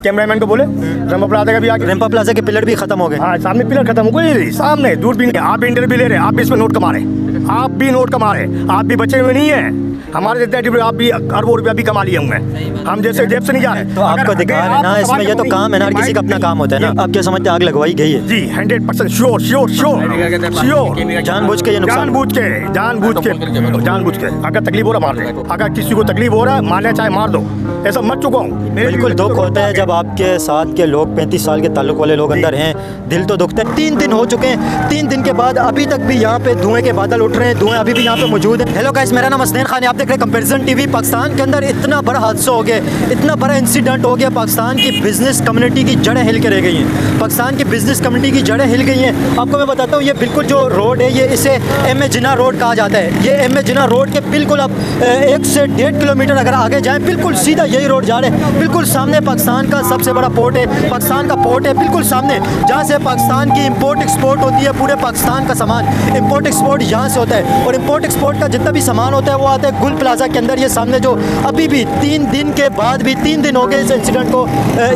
Cameraman को बोले Rampa plaza का भी आगे, रेम्पा प्लाजा के पिलर भी खत्म हो गए। हाँ सामने पिलर खत्म हो गए, सामने दूरबीन। आप भी इंटरव्यू ले रहे, आप भी इसमें नोट कमा रहे, आप भी नोट कमा रहे, आप भी बचे हुए नहीं है। हमारे जितने आप भी अरबों रुपया भी कमा लिए होंगे, हम जैसे जेब से नहीं जा रहे। तो आपको दिखा रहे ना, इसमें ये तो काम है ना, हर किसी का अपना काम होता है ना। आप क्या समझते हैं आग लगवाई गई है? जी 100% श्योर श्योर श्योर श्योर। जानबूझ के ये नुकसान, जानबूझ के अगर तकलीफ हो रहा मार दे, अगर किसी को तकलीफ हो रहा है मारना चाहे मार दो, ऐसा मत चुका हूँ। बिल्कुल दुख होता है जब आपके साथ के लोग 35 साल के ताल्लुक वाले लोग अंदर हैं, दिल तो दुखता है। 3 दिन हो चुके हैं, 3 दिन के बाद अभी तक भी यहाँ पे धुएं के बादल उठ रहे हैं, धुएं अभी भी यहाँ पे मौजूद है। हेलो गाइस, मेरा नाम असनैन खान है, आप देख रहे हैं कंपैरिजन टीवी। पाकिस्तान के अंदर इतना बड़ा हादसा हो गया, इतना बड़ा इंसिडेंट हो गया, पाकिस्तान की बिजनेस कम्युनिटी की जड़ें हिल के रह गई हैं। पाकिस्तान की बिजनेस कम्युनिटी की जड़ें हिल गई हैं। आपको मैं बताता हूँ, ये बिल्कुल जो रोड है, ये इसे एम ए जिन्ना रोड कहा जाता है। ये एम ए जिन्ना रोड के बिल्कुल आप 1 से 1.5 किलोमीटर अगर आगे जाएँ, बिल्कुल सीधा यही रोड जा रहे हैं। बिल्कुल सामने पाकिस्तान का सबसे बड़ा पोर्ट है, पाकिस्तान का पोर्ट है बिल्कुल सामने, जहाँ से पाकिस्तान की इंपोर्ट एक्सपोर्ट होती है। पूरे पाकिस्तान का सामान इंपोर्ट एक्सपोर्ट यहाँ से होता है, और इंपोर्ट एक्सपोर्ट का जितना भी सामान होता है वो आता है गुल प्लाजा के अंदर। ये सामने जो अभी भी 3 दिन के बाद भी 3 दिन हो गए इस इंसिडेंट को,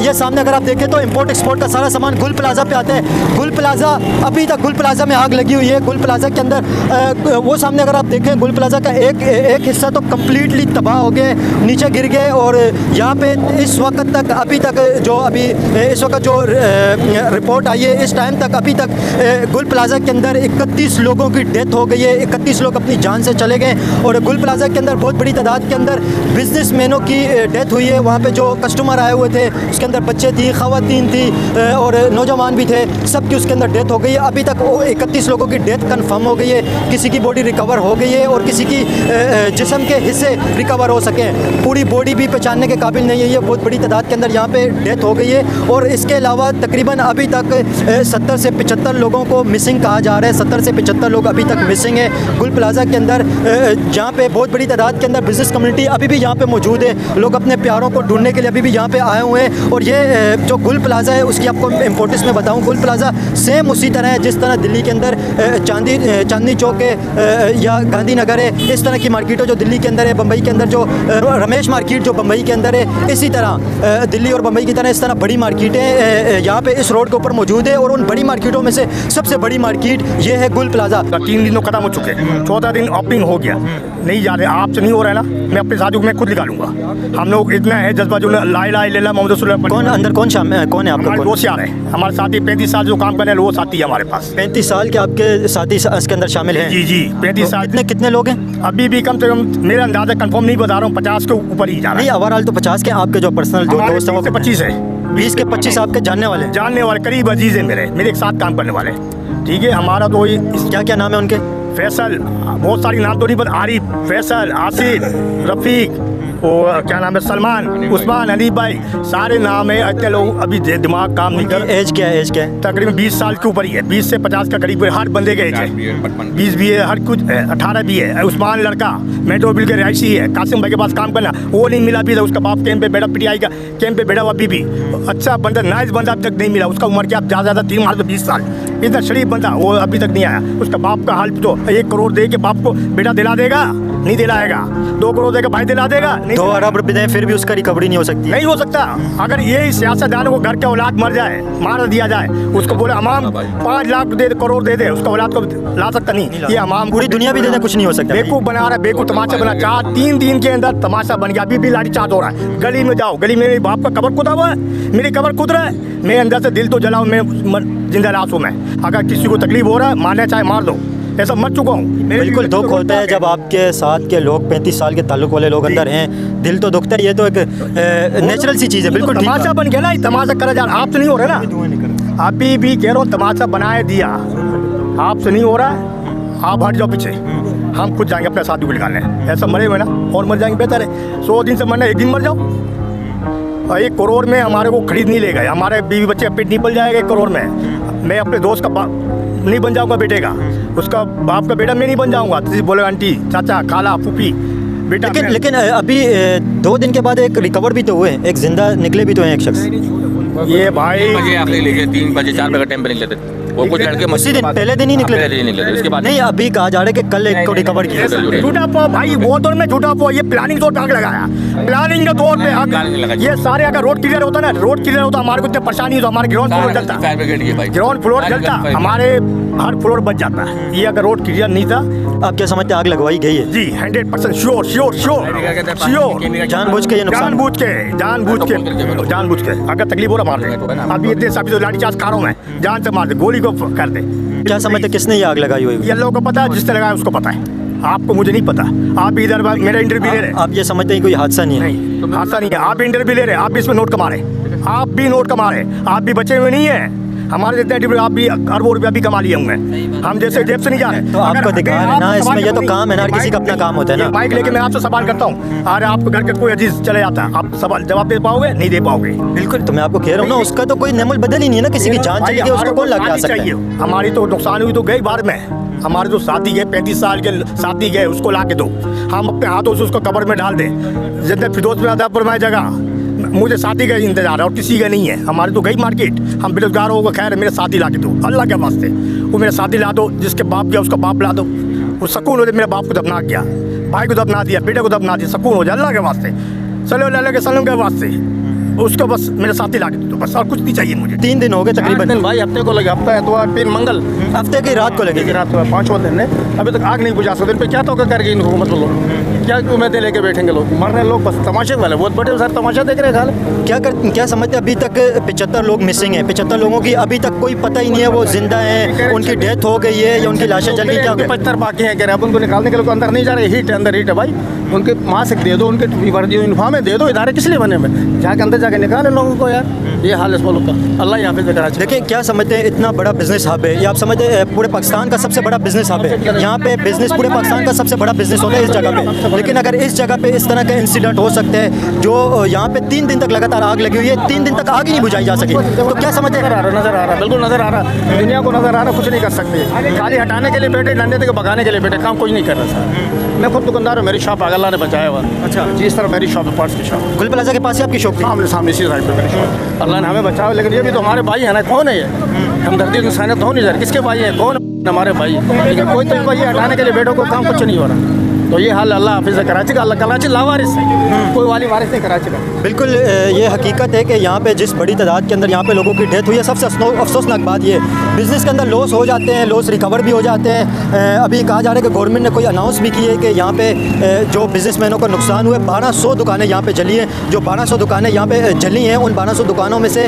ये सामने अगर आप देखें तो इंपोर्ट एक्सपोर्ट का सारा सामान गुल प्लाजा पे आता है। गुल प्लाजा अभी तक गुल प्लाजा में आग लगी हुई है। गुल प्लाजा के अंदर वो सामने अगर आप देखें, गुल प्लाजा का एक हिस्सा तो कम्प्लीटली तबाह हो गए, नीचे गिर गए। और यहाँ पे इस वक्त तक अभी तक जो इस वक्त जो रिपोर्ट आई है, इस टाइम तक अभी तक गुल प्लाजा के अंदर 31 लोगों की डेथ हो गई है। 31 लोग अपनी जान से चले गए, और गुल प्लाजा के अंदर बहुत बड़ी तादाद के अंदर बिजनेसमैनों की डेथ हुई है। वहाँ पे जो कस्टमर आए हुए थे, उसके अंदर बच्चे थी, ख़वातीन थी, और नौजवान भी थे, सबकी उसके अंदर डेथ हो गई है। अभी तक 31 लोगों की डेथ कन्फर्म हो गई है। किसी की बॉडी रिकवर हो गई है, और किसी की जिस्म के हिस्से रिकवर हो सके, पूरी बॉडी भी पहचानने के काबिल नहीं है। ये बहुत बड़ी तादाद के अंदर यहाँ पे डेथ हो गई है। और इसके अलावा तकरीबन अभी तक 70 से 75 लोगों को मिसिंग कहा जा रहा है। 70 से 75 लोग अभी तक मिसिंग है गुल प्लाजा के अंदर, जहाँ पे बहुत बड़ी तादाद के अंदर बिजनेस कम्युनिटी अभी भी यहाँ पे मौजूद है। लोग अपने प्यारों को ढूंढने के लिए अभी भी यहाँ पे आए हुए हैं। और ये जो गुल प्लाजा है उसकी आपको इम्पोर्टेंस में बताऊँ, गुल प्लाजा सेम उसी तरह है जिस तरह दिल्ली के अंदर चांदनी चौक है या गांधीनगर है, इस तरह की मार्केटों जो दिल्ली के अंदर है, बम्बई के अंदर जो रमेश मार्केट जो बम्बई के अंदर है, इसी तरह दिल्ली और बम्बई की तरह इस तरह बड़ी मार्केटें यहाँ पे इस रोड के ऊपर मौजूद है। और उन बड़ी मार्केटों में से सबसे बड़ी मार्केट ये है गुल प्लाजा। 3 दिन खत्म हो चुके, 14 दिन ओपनिंग हो गया, नहीं जा रहे। आपसे नहीं हो रहा है ना, मैं अपने साथियों को मैं खुद निकालूंगा। हम लोग इतना है जज्बा जो ला इलाहा इल्लल्लाह मुहम्मद रसूलुल्लाह। कौन अंदर कौन है आपका? दोस्त यार है हमारे साथी, 35 साल जो काम करने वाले वो साथी है हमारे पास। 35 साल के आपके साथी इसके अंदर शामिल हैं? जी 35 साल। कितने लोग हैं? अभी भी कम से कम मेरा अंदाजा कंफर्म नहीं बता रहा हूँ, 50 के ऊपर ही जा रहा है। नहीं, ओवरऑल तो 50 के। आपके जो पर्सनल जो दोस्त हैं वो 25 है। 20 के 25 आपके जानने वाले करीब अजीज है मेरे एक साथ काम करने वाले। ठीक है, हमारा तो क्या नाम है उनके? फैसल, बहुत सारी नाम तो नहीं पता, आरिफ, फैसल, आसिफ, रफ़ीक, और क्या नाम है, सलमान, उस्मान, अली भाई, सारे नाम है। इतने लोग अभी दिमाग काम नहीं कर। एज क्या है? तकरीबन 20 साल के ऊपर ही है, 20 से 50 का करीब हर बंदे का एज है। 20 भी है, हर कुछ 18 भी है। उस्मान लड़का मेट्रो बिल के रिहायशी है, कासिम भाई के पास काम करना, वो नहीं मिला अभी तक। उसका बाप कैंप पे बैठा, PTI का कैंप पे बैठा हुआ अभी भी। अच्छा बंदा, नाइस बंदा अभी तक नहीं मिला। उसका उम्र क्या ज़्यादा 3 माह से 20 साल, इतना शरीफ बंदा वो अभी तक नहीं आया। उसका बाप का हाल तो 1 करोड़ दे के बाप को बेटा दिला देगा, नहीं दिलाएगा। 2 करोड़ देकर भाई दिला देगा, 2 अरब रुपये फिर भी उसका रिकवरी नहीं हो सकती। नहीं हो सकता। अगर यही सियासतदानों को घर के औलाद मर जाए, मार दिया जाए, उसको बोले अमाम 5 लाख दे, करोड़ दे दे, उसका औलाद को ला सकता नहीं। ये अमाम पूरी दुनिया भी दे दे, कुछ नहीं हो सकता। बेवकूफ़ बना रहा है, बेवकूफ़ तमाशा बना। 3 दिन के अंदर तमाशा बन गया। अभी भी लाठी चार्ज हो रहा है। गली में जाओ, गली में मेरे बाप का कब्र खुदा हुआ है, मेरी कब्र खुद रहा है। मैं अंदर से दिल तो जलाऊँ, मैं जिंदा लाश हूँ मैं। अगर किसी को तकलीफ हो रहा है, मारना चाहे मार दो, ऐसा मत चुका हूँ। बिल्कुल दुख होता है जब आपके साथ के लोग 35 साल के ताल्लुक वाले लोग अंदर हैं, दिल तो दुखता है। ये तो एक नेचुरल सी चीज़ है। बिल्कुल तमाशा बन गया ना, तमाशा करा जा रहा। आपसे नहीं हो रहा ना, अभी भी कह रहा हूँ, तमाशा बनाए दिया। आपसे नहीं हो रहा है, आप हट जाओ पीछे, हम खुद जाएंगे अपने साथी को निकालने। ऐसा मरे हुए ना, और मर जाएंगे बेहतर है। 100 दिन से मरना, 1 दिन मर जाओ। 1 करोड़ में हमारे को खरीद नहीं लेगा, हमारे बीवी बच्चे पेट निकल जाएगा 1 करोड़ में। मैं अपने दोस्त का नहीं बन जाऊंगा बेटे का, उसका बाप का बेटा मैं नहीं बन जाऊंगा। तो बोले आंटी, चाचा, खाला, फूफी, बेटा। लेकिन अभी 2 दिन के बाद एक रिकवर भी तो हुए, एक जिंदा निकले भी तो हैं एक शख्स। ये भाई 3 बजे 4 बजे का टाइम पे निकले थे। वो कुछ लड़के उसी दिन पहले दिन ही निकले पहले दिन निकले, इसके बाद नहीं, अभी कहा जा रहा है कि कल एक को रिकवर किया। झूठा पो भाई, वो दौर में झूठा पो, ये प्लानिंग तौर पे आग लगाया, प्लानिंग के तौर पे आग। ये सारे अगर रोड क्लियर होता ना, रोड क्लियर होता, हमारे को इतनी परेशानी होता, हमारे ग्राउंड फ्लोर जलता, फायर ब्रिगेड की भाई, ग्राउंड फ्लोर जलता, हमारे हर फ्लोर बच जाता। ये अगर रोड क्लियर नहीं था। आप क्या समझते हैं आग लगवाई गई है? जी 100% श्योर श्योर श्योर श्योर, जानबूझ के ये नुकसान? जानबूझ के अगर तकलीफ हो रहा मार दे। अभी इतने सभी तो लाठीचार्ज कारों में जान से मार दे, गोली को कर दे। क्या समझते हैं किसने ये आग लगाई हुई? ये लोगों को पता है, जिसने लगाया उसको पता है, आपको मुझे नहीं पता। आप भी इधर मेरा इंटरव्यू ले रहे हैं। आप ये समझते हैं कोई हादसा नहीं है? नहीं, हादसा नहीं है। आप भी इंटरव्यू ले रहे हैं, आप भी इसमें नोट कमा रहे हैं, आप भी नोट कमा रहे हैं, आप भी बचे हुए नहीं है। हमारे जितने आप भी अरबों रुपया भी कमा लिए होंगे, हम जैसे जेब से नहीं जा रहे। तो आपको दिखा है ना इसमें, ये तो काम है ना, हर किसी का अपना काम होता है ना। माइक लेके मैं आपसे सवाल करता हूँ, अरे आपके घर के कोई अजीज चले जाता है, आप सवाल जवाब दे पाओगे? नहीं दे पाओगे। बिल्कुल, तो मैं आपको कह रहा हूँ ना, उसका तो कोई नेमुल बदल ही नहीं है ना, किसी की जान चली गई उसको कौन लग जा सकता है? हमारी तो नुकसान हुई तो गई बार में, हमारे जो साथी गए 35 साल के साथी गए, उसको ला के दो, हम अपने हाथों से उसको कब्र में डाल दें। जितने फिरोज में आदापुर में जगह मुझे साथी का इंतजार है और किसी का नहीं है। हमारे तो गई मार्केट, हम बेरोजगार हो गए। खैर मेरे साथी ला के दो, अल्लाह के वास्ते, वो मेरे साथी ला दो। जिसके बाप गया उसका बाप ला दो, वो सुकून हो जाए। मेरे बाप को दफना किया, भाई को दफना दिया, बेटे को दफना दिया, सुकून हो जाए अल्लाह के वास्ते, सल्लल्लाहु अलैहि वसल्लम के वास्ते। उसको बस मेरे साथी ला के दो, बस और कुछ नहीं चाहिए मुझे। 3 दिन हो गए तकरीबन भाई, हफ्ते को लगे, हफ्ता है तो फिर मंगल, हफ्ते की रात को लगे। रात को 5वां दिन है, अभी तक आग नहीं बुझा सकते। इन पे क्या तो करेगी इन हुकूमत लोग? क्या उम्मीदें लेके बैठेंगे लोग? मर रहे लोग, बस तमाशे वाले बहुत बड़े सारे तमाशा देख रहे हैं खाली। क्या समझते हैं? अभी तक 75 लोग मिसिंग हैं, 75 लोगों की अभी तक कोई पता ही नहीं है वो जिंदा हैं, उनकी डेथ हो गई है या उनकी लाशें जल गई, क्या हो गया? 75 बाकी हैं, कह रहे हैं अब उनको निकालने के लिए अंदर नहीं जा रहे। हीट है, अंदर हीट है भाई। उनके मास्क दे दो, उनके वर्दी यूनिफॉर्म दे दो, इदारे किस लिए बने में? जाके अंदर जाके निकाले लोगों को यार, ये हाल है इस मुल्क का। अल्लाह यहाँ पे कराची। देखिए, क्या समझते हैं, इतना बड़ा बिजनेस हब है ये, आप समझते हैं पूरे पाकिस्तान का सबसे बड़ा बिजनेस हब है, यहाँ पे बिजनेस पूरे पाकिस्तान का सबसे बड़ा बिजनेस होता है इस जगह पे। लेकिन अगर इस जगह पे इस तरह के इंसिडेंट हो सकते हैं, जो यहाँ पे 3 दिन तक लगातार आग लगी हुई है, 3 दिन तक आग ही नहीं बुझाई जा सकी, तो क्या समझते हैं? नजर आ रहा, बिल्कुल नजर आ रहा, दुनिया को नजर आ रहा, कुछ नहीं कर सकते। गाली हटाने के लिए बैठे, डंडे तक भगाने के लिए बैठे, काम कुछ नहीं कर रहा सर। मैं खुद दुकानदार हूँ, मेरी शॉप अल्लाह ने बचाया हुआ। अच्छा जी, इस तरह मेरी शॉप है, पार्ट्स की शॉप, गुल प्लाजा के पास ही आपकी शॉप थी? सामने सामने इसी साइड पे मेरी शॉप। अल्लाह ने हमें बचाया, लेकिन ये भी तो हमारे भाई है ना। कौन है ये? हमदर्दी इंसानियत हो नहीं सर, किसके भाई है? कौन हमारे भाई? लेकिन कोई तो ये हटाने के लिए बैठो, को काम कुछ नहीं हो रहा। तो ये हाल अल्लाह हाफिज़ है कराची का। अल्लाह कराची लावारिस है, कोई वाली वारिस नहीं कराची का। बिल्कुल, ये हकीकत है कि यहाँ पे जिस बड़ी तादाद के अंदर यहाँ पे लोगों की डेथ हुई है, सबसे अफसोसनाक बात ये, बिज़नेस के अंदर लॉस हो जाते हैं, लॉस रिकवर भी हो जाते हैं। अभी कहा जा रहा है कि गवर्नमेंट ने कोई अनाउंस भी की है कि यहाँ पे जो बिज़नेसमैनों को नुकसान हुए, 1200 दुकानें यहाँ पे जली हैं। जो 1200 दुकानें यहाँ पे जली हैं, उन 1200 दुकानों में से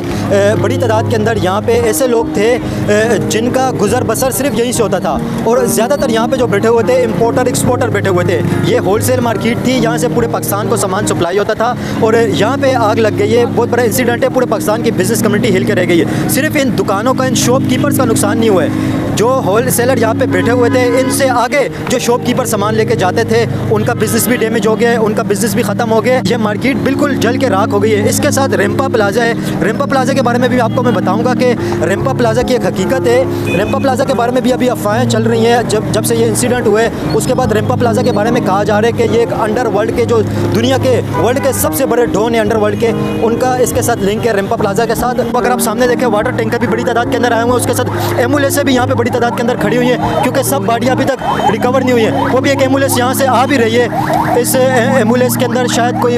बड़ी तादाद के अंदर यहाँ पे ऐसे लोग थे जिनका गुजर बसर सिर्फ यहीं से होता था, और ज़्यादातर यहाँ पे जो बैठे हुए थे इम्पोर्टर एक्सपोर्टर बैठे हुए थे। ये होलसेल मार्केट थी, यहाँ से पूरे पाकिस्तान को सामान सप्लाई होता था, और यहाँ पे आग लग गई है। बहुत बड़ा इंसिडेंट है, पूरे पाकिस्तान की बिज़नेस कम्युनिटी हिल के रह गई है। सिर्फ इन दुकानों का, इन शॉपकीपर्स का नुकसान नहीं हुआ है, जो होलसेलर यहाँ पे बैठे हुए थे, इनसे आगे जो शॉपकीपर सामान लेके जाते थे, उनका बिज़नेस भी डैमेज हो गया, उनका बिज़नेस भी ख़त्म हो गया। ये मार्केट बिल्कुल जल के राख हो गई है। इसके साथ रेम्पा प्लाजा है। रेम्पा प्लाजा के बारे में भी आपको मैं बताऊँगा कि रेम्पा प्लाजा की एक हकीकत है। रेम्पा प्लाजा के बारे में भी अभी अफवाहें चल रही हैं। जब से ये इंसिडेंट हुए, उसके बाद रेम्पा प्लाजा के बारे में कहा जा रहा है कि ये एक अंडरवर्ल्ड के, जो दुनिया के वर्ल्ड के सबसे बड़े डॉन है अंडरवर्ल्ड के, उनका इसके साथ लिंक है रेम्पा प्लाजा के साथ। अगर आप सामने देखें, वाटर टैंकर भी बड़ी तादाद के अंदर आए हुए हैं, उसके साथ एम्बुलेंसें भी यहाँ पे बड़ी तादाद के अंदर खड़ी हुई है, क्योंकि सब गाड़ियाँ अभी तक रिकवर नहीं हुई है। वो भी एक एम्बुलेंस यहाँ से आ भी रही है। इस एम्बुलेंस के अंदर शायद कोई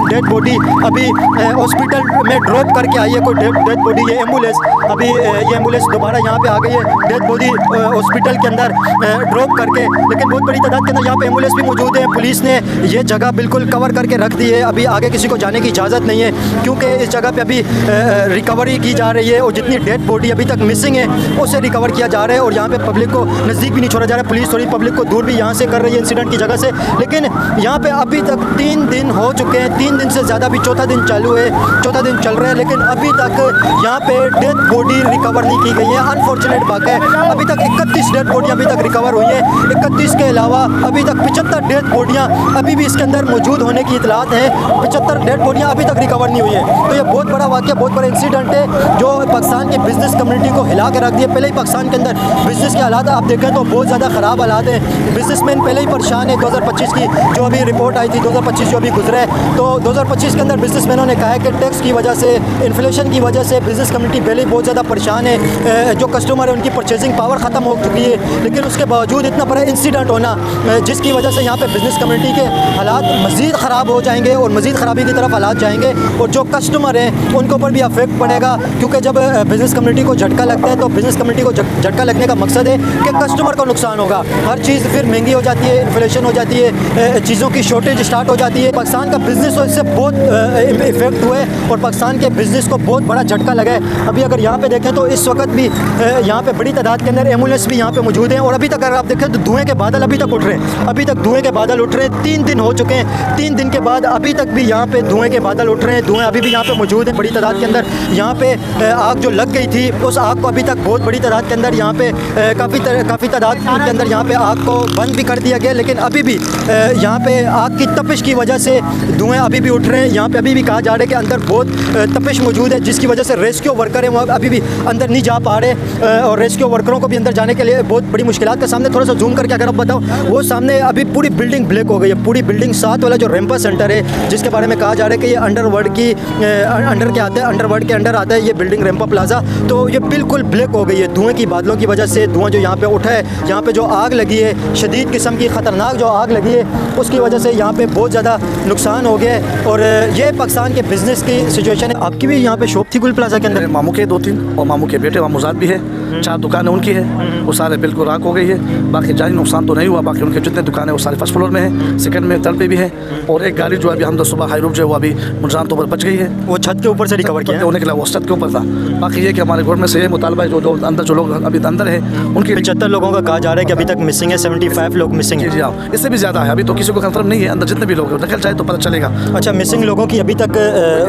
डेड बॉडी अभी हॉस्पिटल में ड्रॉप करके आई है, कोई डेड बॉडी। ये एम्बुलेंस अभी ये एम्बुलेंस दोबारा यहाँ पे आ गई है, डेड बॉडी हॉस्पिटल के अंदर ड्रॉप करके। लेकिन बहुत बड़ी तादाद के अंदर यहाँ पे एम्बुलेंस भी मौजूद है। पुलिस ने ये जगह बिल्कुल कवर करके रख दी है, अभी आगे किसी को जाने की इजाज़त नहीं है, क्योंकि इस जगह पे अभी रिकवरी की जा रही है, और जितनी डेड बॉडी अभी तक मिसिंग है उसे रिकवर किया जा रहा है। और यहाँ पे पब्लिक को नज़दीक भी नहीं छोड़ा जा रहा है। पुलिस थोड़ी पब्लिक को दूर भी यहाँ से कर रही है इंसिडेंट की जगह से। लेकिन यहाँ पे अभी तक 3 दिन हो चुके हैं, 3 दिन से ज़्यादा, अभी चौथा दिन चालू है, चौथा दिन चल रहा है, लेकिन अभी तक यहाँ पे डेड बॉडी रिकवर नहीं की गई है। अनफॉर्चुनेट बात है, अभी तक 31 डेड बॉडी अभी तक रिकवर हुई है। 31 के अलावा अभी तक 75 डेड बॉडियाँ अभी भी इसके अंदर मौजूद होने की इतलात है। 75 डेड बॉडियाँ अभी तक रिकवर नहीं हुई है। तो ये बहुत बड़ा वाक़या, बहुत बड़ा इंसिडेंट है, जो पाकिस्तान की बिजनेस कम्युनिटी को हिला के रख दिया। पहले ही पाकिस्तान के के अंदर बिज़नेस के हालात आप देखें तो बहुत ज़्यादा ख़राब हालात हैं। बिज़नेसमैन पहले ही परेशान है। 2025 की जो अभी रिपोर्ट आई थी, 2025 जो अभी गुजरा है, तो 2025 के अंदर बिज़नेसमैनों ने कहा है कि टैक्स की वजह से, इन्फ्लेशन की वजह से बिज़नेस कम्युनिटी पहले ही बहुत ज़्यादा परेशान है। जो कस्टमर है उनकी परचेजिंग पावर ख़त्म हो चुकी है, लेकिन उसके बावजूद इतना बड़ा इंसिडेंट होना जिसकी वजह से यहाँ पे बिज़नेस कम्युनिटी के हालात मज़ीद ख़राब हो जाएंगे और मज़ीद ख़राबी की तरफ हालात जाएंगे और जो कस्टमर हैं उनके ऊपर भी अफेक्ट पड़ेगा। क्योंकि जब बिज़नेस कम्युनिटी को झटका लगता है तो बिज़नेस कम्युनिटी को झटका लगने का मकसद है कि कस्टमर को नुकसान होगा। हर चीज़ फिर महंगी हो जाती है, इन्फ्लेशन हो जाती है, चीज़ों की शॉर्टेज स्टार्ट हो जाती है। पाकिस्तान का बिज़नेस इससे बहुत इफेक्ट हुआ है और पाकिस्तान के बिज़नेस को बहुत बड़ा झटका लगा है। अभी अगर यहाँ पे देखें तो इस वक्त भी यहाँ पे बड़ी तादाद के अंदर एम्बुलेंस भी यहाँ पे मौजूद हैं और अभी तक अगर आप देखें तो धुएँ के बादल अभी तक उठ रहे हैं। अभी तक धुएँ के बादल उठ रहे हैं। 3 दिन हो चुके हैं। 3 दिन के बाद अभी तक भी यहाँ पे धुएँ के बादल उठ रहे हैं। धुएँ अभी भी यहाँ पे मौजूद हैं बड़ी तादाद के अंदर। यहाँ पे आग जो लग गई थी उस आग को अभी तक बहुत बड़ी तादाद के अंदर यहाँ पे काफ़ी तादाद के अंदर यहाँ पे आग को बंद भी कर दिया गया, लेकिन अभी भी यहाँ पे आग की तपिश की वजह से धुएँ अभी भी उठ रहे हैं। यहाँ पे अभी भी कहा जा रहा है कि अंदर बहुत तपिश मौजूद है, जिसकी वजह से रेस्क्यू वर्कर हैं वो अभी भी अंदर नहीं जा पा रहे और रेस्क्यू वर्करों को भी अंदर जाने के लिए बहुत बड़ी मुश्किलात का सामने। थोड़ा सा जूम करके अगर आप बताओ, वो सामने अभी पूरी बिल्डिंग ब्लैक हो गई है। पूरी बिल्डिंग 7 वाला जो रेम्पा सेंटर है, जिसके बारे में कहा जा रहा है कि ये अंडरवर्ल्ड के अंडर आता है ये बिल्डिंग रेम्पा प्लाजा, तो ये बिल्कुल ब्लैक हो गई है धुएँ की बादलों की वजह से। धुआं जो यहाँ पे उठा है, यहाँ पे जो आग लगी है, शदीद किस्म की ख़तरनाक जो आग लगी है, उसकी वजह से यहाँ पे बहुत ज़्यादा नुकसान हो गया है और ये पाकिस्तान के बिज़नेस की सिचुएशन है। आपकी भी यहाँ पे शॉप थी गुल प्लाजा के अंदर? मामू के 2-3 और मामू के बेटे मामूजाद भी है, 4 दुकानें उनकी है, वो सारे बिल्कुल राख हो गई है। बाकी जानी नुकसान तो नहीं हुआ। बाकी उनके जितने दुकानें वो सारे फर्स्ट फ्लोर में है, सेकंड में, थर्ड पे भी है। और एक गाड़ी जो अभी हम सुबह हाई रूप जो है वो अभी मुजान तो बच गई है, वो छत के ऊपर से रिकवर किया होने के लिए वो छत के ऊपर था। बाकी ये कि हमारे गवर्नमेंट से ये मुतालबा है जो अंदर जो लोग अभी अंदर है उनकी 75 लोगों का कहा जा रहा है कि अभी तक मिसिंग है, 75 लोग मिसिंग है। जी हाँ, इससे भी ज़्यादा है। अभी तो किसी को कंफर्म नहीं है, अंदर जितने भी लोग हैं निकल जाए तो पता चलेगा। अच्छा, मिसिंग लोगों की अभी तक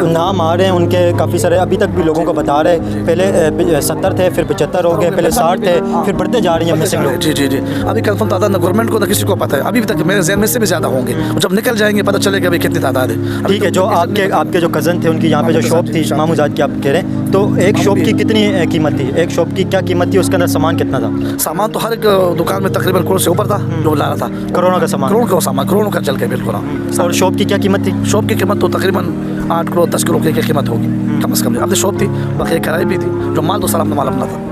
नाम आ रहे हैं उनके काफ़ी सारे, अभी तक भी लोगों को बता रहे हैं। पहले 70 थे, फिर 75 हो गए, पहले 60 थे, फिर बढ़ते जा रही हैं मिसिंग लोग। जी अभी कंफर्म तादाद ना गवर्नमेंट को ना किसी को पता है। अभी तक मेरे ज़हन में से भी ज़्यादा होंगे, जब निकल जाएंगे पता चलेगा अभी कितनी तादाद है। ठीक है, जो आपके जो कज़न थे उनकी यहाँ पे जो शॉप थी मामूजाद की आप कह रहे हैं, तो एक शॉप की कितनी कीमत थी? एक शॉप की क्या कीमत थी? उसके अंदर सामान कितना था? सामान तो हर एक दुकान में तकरीबन करोड़ से ऊपर था जो ला रहा था। करोड़ों का सामान? करोड़ों का चल के बिल्कुल। और शॉप की क्या कीमत थी? शॉप की कीमत तो तकरीबन 8 करोड़ 10 करोड़ की कीमत होगी कम से कम। अपनी शॉप थी, बाकी किराए भी थी, जो माल तो सारा माल अपना था।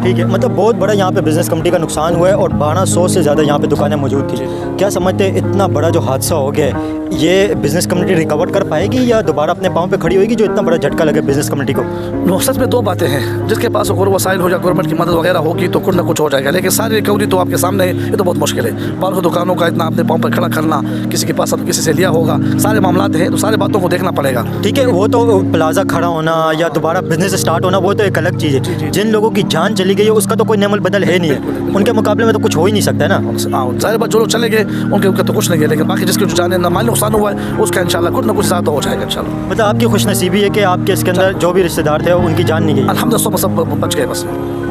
ठीक है, मतलब बहुत बड़ा यहाँ पे बिज़नेस कम्युनिटी का नुकसान हुआ है और 1200 से ज़्यादा यहाँ पे दुकानें मौजूद थी। क्या समझते हैं इतना बड़ा जो हादसा हो गया है, ये बिज़नेस कम्युनिटी रिकवर कर पाएगी या दोबारा अपने पाँव पे खड़ी होगी जो इतना बड़ा झटका लगे बिज़नेस कम्युनिटी को? मकसद में 2 बातें हैं, जिसके पास और वसाइल हो या गवर्नमेंट की मदद वगैरह होगी तो कुछ ना कुछ हो जाएगा, लेकिन सारी रिकवरी तो आपके सामने है, ये तो बहुत मुश्किल है। बाहर दुकानों का इतना अपने पाँव पर खड़ा करना, किसी के पास अब किसी से लिया होगा, सारे मामला हैं, तो सारी बातों को देखना पड़ेगा। ठीक है, वो तो प्लाजा खड़ा होना या दोबारा बिज़नेस स्टार्ट होना वो तो एक अलग चीज़ है। जिन लोगों की जान चली गई है उसका तो कोई नेमल बदल है नहीं है, उनके मुकाबले में तो कुछ हो ही नहीं सकता है ना। जाहिर बात जो लोग चले गए उनके तो कुछ नहीं है, लेकिन बाकी जिसके जो जाने ना माली नुकसान हुआ है उसका इंशाल्लाह कुछ ना कुछ ज़्यादा हो जाएगा इंशाल्लाह। मतलब आपकी खुशनसीबी है कि आपके इसके अंदर जो भी रिश्तेदार थे उनकी जान नहीं गई? अल्हम्दुलिल्लाह सब बच गए बस।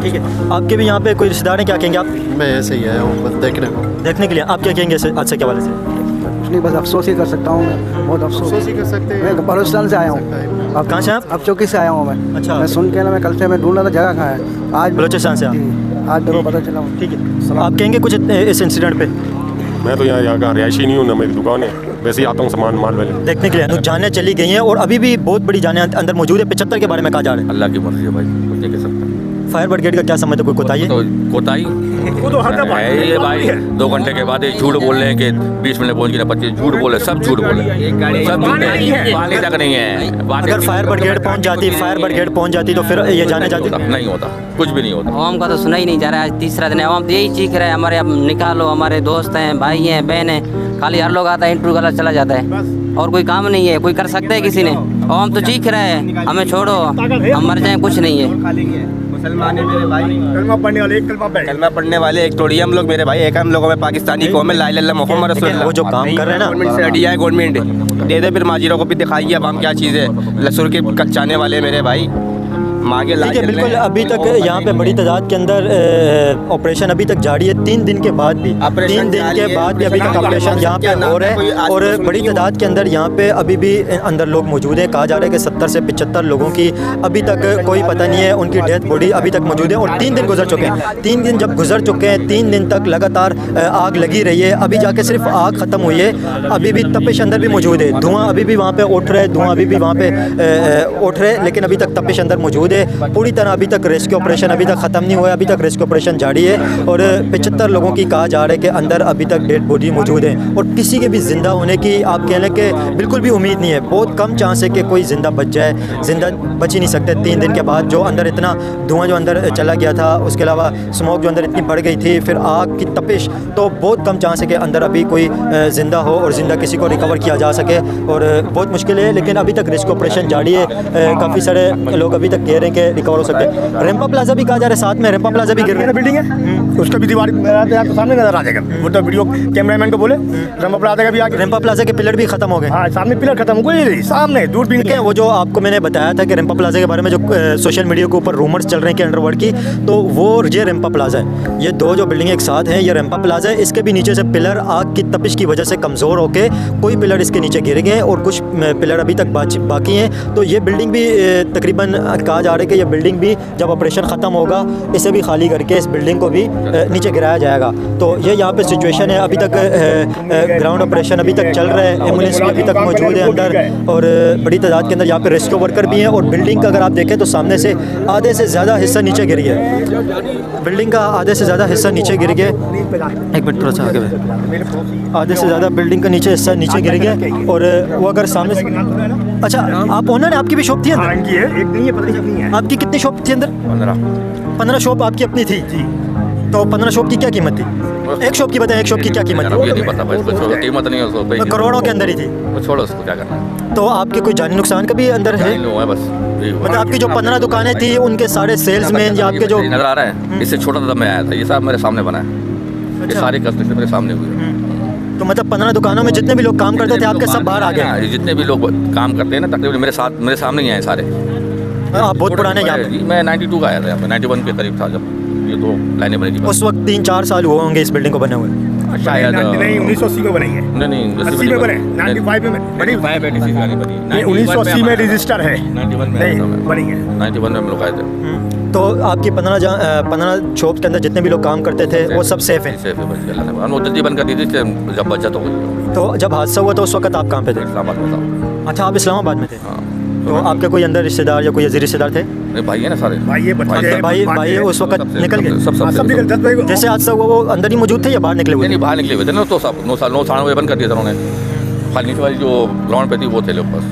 ठीक है, आपके भी यहाँ पे कोई रिश्तेदार हैं? क्या कहेंगे आप? मैं ऐसे ही आया हूँ बस देखने के लिए। आप क्या कहेंगे हादसे के हवाले से? कुछ नहीं, बस अफसोस ही कर सकता हूँ मैं, बहुत अफसोस ही कर सकते हैं। मैं बलूचिस्तान से आया हूँ। आप कहाँ से? आप अब चौकी से आया हूँ मैं। अच्छा, मैं सुन के ना, मैं कल से मैं ढूंढ रहा था जगह कहाँ है, आज बलूचिस्तान से आज देखो पता चला। ठीक है, आप कहेंगे कुछ इस इंसिडेंट पे? मैं तो यहाँ का रिहायशी नहीं हूँ, ना मेरी दुकान है, वैसे ही आता हूँ सामान माल वाले देखने के लिए। तो जानें चली गई हैं और अभी भी बहुत बड़ी जानें अंदर मौजूद है। 75 के बारे में कहा जा रहा है। अल्लाह की मर्जी है भाई, कुछ नहीं कह सकते। फायर ब्रिगेड का क्या समझते हो, कोई कोताही है? तो कोताही है ये भाई, 2 घंटे के बाद झूठ बोल रहे हैं कि 20 मिनट पहुँच गए, 25 झूठ बोले, सब झूठ बोले, सब पानी तक नहीं है। अगर फायर ब्रिगेड पहुँच जाती तो फिर ये जाने जाती? नहीं होता, कुछ भी नहीं होता। आवाम का तो सुना ही नहीं जा रहा है। आज तीसरा दिन है, आवाम तो यही चीख रहा है हमारे अब निकालो, हमारे दोस्त हैं, भाई हैं, बहन हैं। खाली हर लोग आता है, इंटरव्यू गलत चला जाता है और कोई काम नहीं है, कोई कर सकता है किसी ने? आवाम तो चीख रहा है हमें छोड़ो, हम मर जाएं, कुछ नहीं है। मुसलमान है मेरे भाई, कलमा पढ़ने वाले एक तोड़िए हम लोग मेरे भाई, एक हम लोगों में पाकिस्तानी कौम है, ला इलाहा इल्लल्लाह मुहम्मद रसूलुल्लाह। वो जो काम कर रहे हैं ना, गवर्नमेंट से हटिया है, गवर्नमेंट दे दे, फिर माजिरों को भी दिखाइए अब हम क्या चीज़ है, लसुर के कच्चाने वाले मेरे भाई मांगे ला। ठीक है, बिल्कुल। अभी तक यहाँ पे बड़ी तादाद के अंदर ऑपरेशन अभी तक जारी है। 3 दिन के बाद भी अभी तक ऑपरेशन यहाँ पे हो रहे हैं और बड़ी तादाद के अंदर यहाँ पे अभी भी अंदर लोग मौजूद हैं। कहा जा रहा है कि 70 से 75 लोगों की अभी तक कोई पता नहीं है, उनकी डेथ बॉडी अभी तक मौजूद है और 3 दिन गुजर चुके हैं। 3 दिन जब गुजर चुके हैं, 3 दिन तक लगातार आग लगी रही है। अभी जाके सिर्फ आग ख़त्म हुई है, अभी भी तपिश अंदर भी मौजूद है, धुआं अभी भी वहाँ पे उठ रहा है, धुआं अभी भी वहाँ पे उठ रहा है, लेकिन अभी तक तपिश अंदर मौजूद है। पूरी तरह अभी तक रेस्क्यू ऑपरेशन अभी तक ख़त्म नहीं हुआ है, अभी तक रेस्क्यू ऑपरेशन जारी है और 75 लोगों की कहा जा रहा है कि अंदर अभी तक डेड बॉडी मौजूद है और किसी के भी ज़िंदा होने की आप कह लें कि बिल्कुल भी उम्मीद नहीं है। बहुत कम चांस है कि कोई ज़िंदा बच जाए, ज़िंदा बच ही नहीं सकते 3 दिन के बाद। जो अंदर इतना धुआं जो अंदर चला गया था, उसके अलावा स्मोक जो अंदर इतनी बढ़ गई थी, फिर आग की तपिश, तो बहुत कम चांस है कि अंदर अभी कोई ज़िंदा हो और ज़िंदा किसी को रिकवर किया जा सके और बहुत मुश्किल है। लेकिन अभी तक रेस्क्यू ऑपरेशन जारी है, काफ़ी सारे लोग अभी तक कह रहे हैं कि रिकवर हो सकते हैं। रेम्पा प्लाजा भी कहा जा रहा है, साथ में रेम्पा प्लाजा भी गिर रहा है, बिल्डिंग है उसका भी दीवार तो सामने नजर आ जाएगा। वो तो वीडियो कैमरामैन को बोले रेम्पा प्लाजा का भी आगे, रेम्पा प्लाजा के पिलर भी खत्म हो गए। हाँ, सामने पिलर खत्म हो गए, सामने दूरबीन के। वो जो आपको मैंने बताया था कि रेम्पा प्लाजा के बारे में जो सोशल मीडिया के ऊपर रूमर्स चल रहे हैं कि अंडरवर्ल्ड की, तो वो ये रेम्पा प्लाजा है। ये 2 जो बिल्डिंग एक साथ हैं, ये रेम्पा प्लाजा है। इसके भी नीचे से पिलर आग की तपिश की वजह से कमज़ोर होके कोई पिलर इसके नीचे गिर गए और कुछ पिलर अभी तक बाकी हैं। तो ये बिल्डिंग भी तकरीबन कहा जा रहा है कि ये बिल्डिंग भी जब ऑपरेशन ख़त्म होगा, इसे भी खाली करके इस बिल्डिंग को भी नीचे गिराया जाएगा। तो ये यहाँ पे सिचुएशन है। अभी तक ग्राउंड ऑपरेशन अभी तक चल रहा है, एम्बुलेंस भी अभी तक मौजूद है अंदर और बड़ी तादाद के अंदर यहाँ पे रेस्क्यू वर्कर भी हैं और बिल्डिंग का अगर आप देखें तो सामने से आधे से ज़्यादा हिस्सा नीचे गिर गया, बिल्डिंग का आधे से ज़्यादा हिस्सा नीचे गिर गया। एक मिनट थोड़ा सा आगे, आधे से ज़्यादा बिल्डिंग का नीचे गिर गया और वो अगर सामने से, अच्छा आप ओनर हैं, आपकी भी शॉप थी अंदर? आपकी कितनी शॉप थी अंदर? 15 शॉप आपकी अपनी थी जी। तो 15 शॉप की क्या कीमत थी? एक शॉप की बताएं, एक शॉप की क्या कीमत थी? ये नहीं पता भाई, इसको कीमत नहीं है उसको, करोड़ों के अंदर ही थी। छोड़ो उसको, क्या करना। तो आपके कोई जानी नुकसान का भी अंदर है? बस मतलब आपकी जो 15 दुकानें थी उनके सारे सेल्समैन या आपके जो नजर आ रहा है, इससे छोटा था मैं आया था, ये सब मेरे सामने बना है, ये सारे कस्टमर मेरे सामने हुए। तो मतलब 15 दुकानों में जितने भी लोग काम करते थे आपके सब बाहर आ गए? जितने भी लोग काम करते हैं ना तकरीबन मेरे सामने ही आए सारे। आप बहुत पुराने यहाँ पे? मैं 92 का आया था यहाँ पे, 91 के करीब था जब ये 2 लाइनें बनी थी। उस वक्त 3-4 साल हुए होंगे इस बिल्डिंग को बने हुए? शायद नहीं, 1980 में बनी है। नहीं 80 में बने, 95 में बनी, 1980 में रजिस्टर है, 91 में बनी है, 91 में हम लोग आए थे। तो आपकी 15 शॉप के अंदर जितने भी लोग काम करते थे वो सब सेफ हैं? सेफ है भाई, हम जल्दी बंद कर दी थी जब बचत हो गई। तो जब हादसा हुआ तो उस वक्त आप कहाँ पे थे? इस्लामाबाद में था। अच्छा, आप इस्लामाबाद में थे। तो आपके कोई अंदर रिश्तेदार या कोई अजीज रिश्तेदार थे? भाई है ना सारे भाई, ये बच्चे भाई उस वक्त निकल गए? सब निकल 10 बजे जैसे हादसा हुआ वो अंदर ही मौजूद थे या बाहर निकले हुए? नहीं, बाहर निकले हुए थे ना, तो सब 9 साढ़े 9 बजे बंद कर दिया था उन्होंने। खाली नीचे वाली जो ग्राउंड पे थी वो थे लोग बस।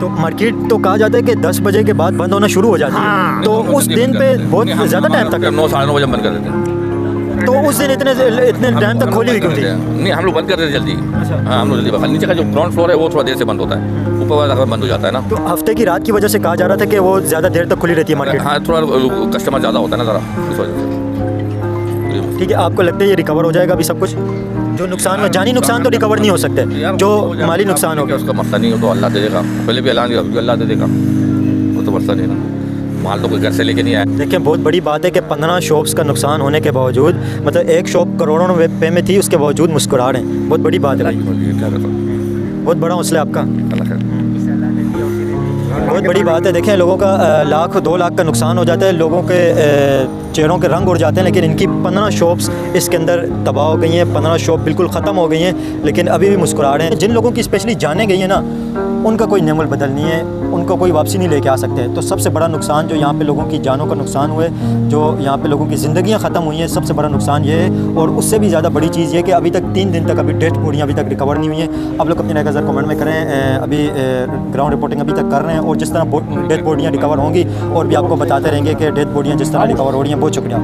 तो मार्केट तो कहा जाता है कि 10 बजे के बाद बंद होना शुरू हो जाती है, तो उस दिन पे बहुत ज़्यादा टाइम तक 9 साढ़े 9 बजे बंद कर देते हैं। तो उस दिन इतने टाइम तक खोली हुई क्यों थी? नहीं, हम लोग बंद कर देते जल्दी। हाँ, हम लोग जल्दी बंद। नीचे का जो ग्राउंड फ्लोर है वो थोड़ा देर से बंद होता है, ऊपर वाला बंद हो जाता है ना। तो हफ्ते की रात की वजह से कहा जा रहा था कि वो ज़्यादा देर तक खुली रहती है मार्केट? हाँ, थोड़ा कस्टमर ज़्यादा होता है ना ज़रा, इस वजह से। ठीक है, आपको लगता है ये रिकवर हो जाएगा अभी सब कुछ? जो नुकसान में, जानी नुकसान तो रिकवर नहीं हो सकते, जो माली नुकसान हो गया उसका मसला नहीं हो तो अल्लाह दे देगा। पहले भी ऐलान दिया, अल्लाह दे देगा, वो तो मसला नहीं ना। माल तो कोई घर से लेके नहीं आया। देखिए, बहुत बड़ी बात है कि 15 शॉप्स का नुकसान होने के बावजूद, मतलब एक शॉप करोड़ों रुपए में थी, उसके बावजूद मुस्कुरा रहे हैं। बहुत बड़ी बात है भाई, बहुत बड़ा हौसला है आपका, बहुत बड़ी बात है। देखें, लोगों का 1-2 लाख का नुकसान हो जाता है, लोगों के चेहरों के रंग उड़ जाते हैं, लेकिन इनकी 15 शॉप्स इसके अंदर तबाह हो गई हैं, 15 शॉप बिल्कुल ख़त्म हो गई हैं, लेकिन अभी भी मुस्कुरा रहे हैं। जिन लोगों की स्पेशली जाने गई है ना, उनका कोई नेमल बदल नहीं है, उनको कोई वापसी नहीं लेके आ सकते। तो सबसे बड़ा नुकसान जो यहाँ पे लोगों की जानों का नुकसान हुए, जो यहाँ पे लोगों की ज़िंदगियाँ ख़त्म हुई हैं, सबसे बड़ा नुकसान ये है। और उससे भी ज़्यादा बड़ी चीज़ ये कि अभी तक 3 दिन तक अभी डेड बॉडियाँ अभी तक रिकवर नहीं हुई हैं। आप लोग अपनी राय नज़र कमेंट में करें। अभी ग्राउंड रिपोर्टिंग अभी तक कर रहे हैं और जिस तरह डेड बॉडियाँ रिकवर होंगी और भी आपको बताते रहेंगे कि डेड बॉडियाँ जिस तरह रिकवर हो रही हैं। बहुत शुक्रिया।